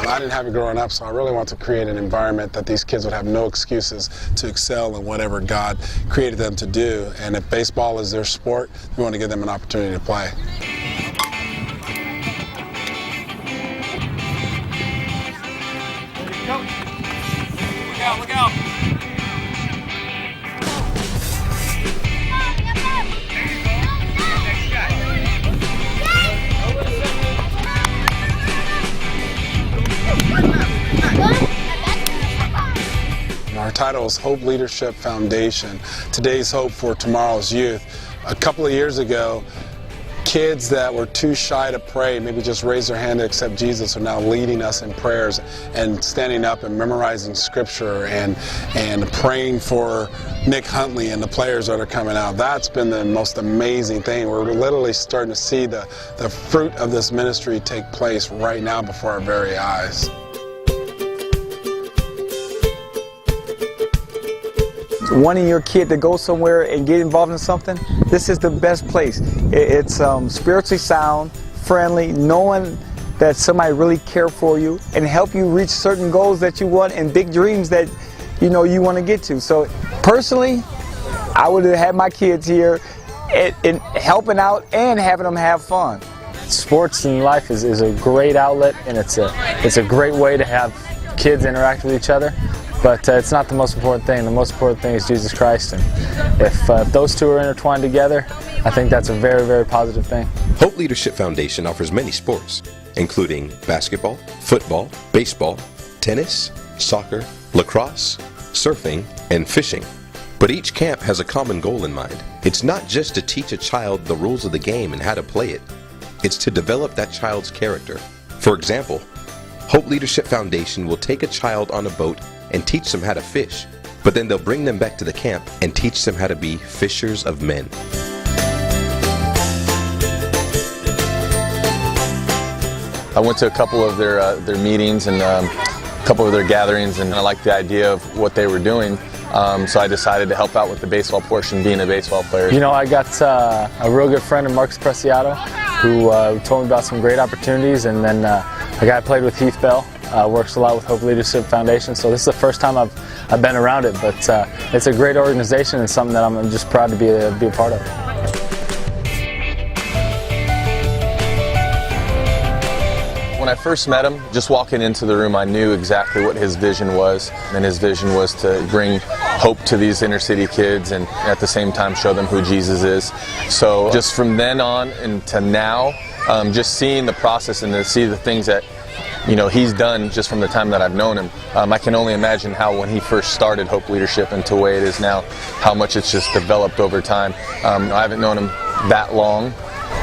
I didn't have it growing up, so I really want to create an environment that these kids would have no excuses to excel in whatever God created them to do. And if baseball is their sport, we want to give them an opportunity to play. Go. Look out, look out. Our title is Hope Leadership Foundation, today's hope for tomorrow's youth. A couple of years ago, kids that were too shy to pray, maybe just raise their hand to accept Jesus, are now leading us in prayers and standing up and memorizing scripture and praying for Nick Huntley and the players that are coming out. That's been the most amazing thing. We're literally starting to see the fruit of this ministry take place right now before our very eyes. Wanting your kid to go somewhere and get involved in something, this is the best place. It's spiritually sound, friendly, knowing that somebody really cares for you and help you reach certain goals that you want and big dreams that you want to get to. So personally, I would have had my kids here and helping out and having them have fun. Sports in life is a great outlet, and it's a great way to have kids interact with each other. But it's not the most important thing. The most important thing is Jesus Christ. And if those two are intertwined together, I think that's a very, very positive thing. Hope Leadership Foundation offers many sports, including basketball, football, baseball, tennis, soccer, lacrosse, surfing, and fishing. But each camp has a common goal in mind. It's not just to teach a child the rules of the game and how to play it. It's to develop that child's character. For example, Hope Leadership Foundation will take a child on a boat and teach them how to fish, but then they'll bring them back to the camp and teach them how to be fishers of men. I went to a couple of their meetings and a couple of their gatherings, and I liked the idea of what they were doing. So I decided to help out with the baseball portion, being a baseball player. You know, I got a real good friend of Marcus Preciado who told me about some great opportunities, and then a guy I played with, Heath Bell, works a lot with Hope Leadership Foundation. So this is the first time I've been around it, but it's a great organization and something that I'm just proud to be a part of. When I first met him, just walking into the room, I knew exactly what his vision was. And his vision was to bring hope to these inner city kids and at the same time show them who Jesus is. So just from then on into now, just seeing the process and to see the things that he's done just from the time that I've known him. I can only imagine how when he first started Hope Leadership and to the way it is now, how much it's just developed over time. I haven't known him that long,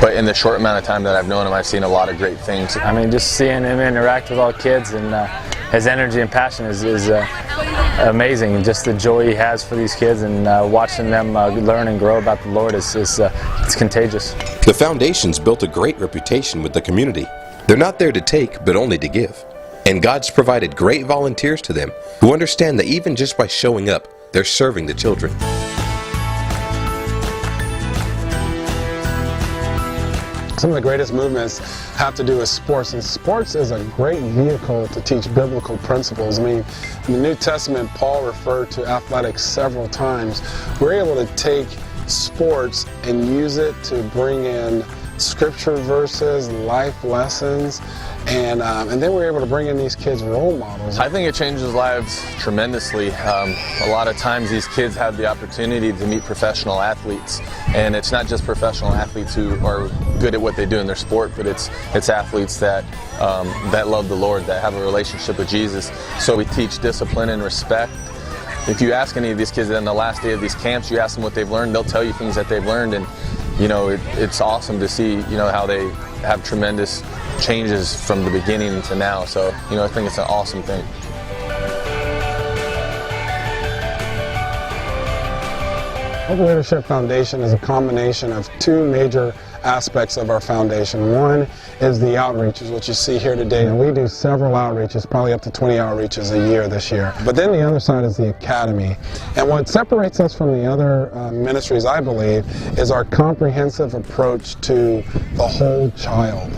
but in the short amount of time that I've known him, I've seen a lot of great things. I mean, just seeing him interact with all kids and his energy and passion is amazing. And just the joy he has for these kids and watching them learn and grow about the Lord is it's contagious. The foundation's built a great reputation with the community. They're not there to take, but only to give. And God's provided great volunteers to them who understand that even just by showing up, they're serving the children. Some of the greatest movements have to do with sports, and sports is a great vehicle to teach biblical principles. I mean, in the New Testament, Paul referred to athletics several times. We're able to take sports and use it to bring in scripture verses, life lessons, and then we're able to bring in these kids' role models. I think it changes lives tremendously. A lot of times these kids have the opportunity to meet professional athletes, and it's not just professional athletes who are good at what they do in their sport, but it's athletes that love the Lord, that have a relationship with Jesus. So we teach discipline and respect. If you ask any of these kids on the last day of these camps, you ask them what they've learned, they'll tell you things that they've learned, and it's awesome to see how they have tremendous changes from the beginning to now. So I think it's an awesome thing. Hope Leadership Foundation is a combination of two major aspects of our foundation. One is the outreaches, which you see here today, and we do several outreaches, probably up to 20 outreaches a year this year. But then the other side is the academy. And what separates us from the other ministries, I believe, is our comprehensive approach to the whole child.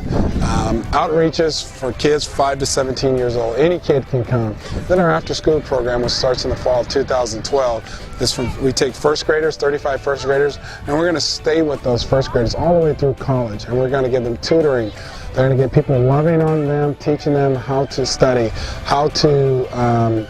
Outreaches for kids 5 to 17 years old, any kid can come. Then our after-school program, which starts in the fall of 2012, we take first graders, 35 first graders, and we're going to stay with those first graders all the way through college, and we're going to give them tutoring. They're going to get people loving on them, teaching them how to study, how to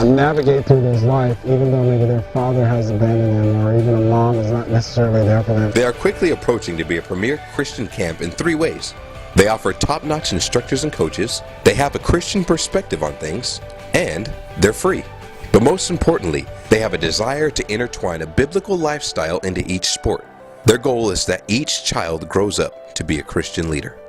navigate through this life, even though maybe their father has abandoned them, or even a mom is not necessarily there for them. They are quickly approaching to be a premier Christian camp in 3 ways. They offer top-notch instructors and coaches, they have a Christian perspective on things, and they're free. But most importantly, they have a desire to intertwine a biblical lifestyle into each sport. Their goal is that each child grows up to be a Christian leader.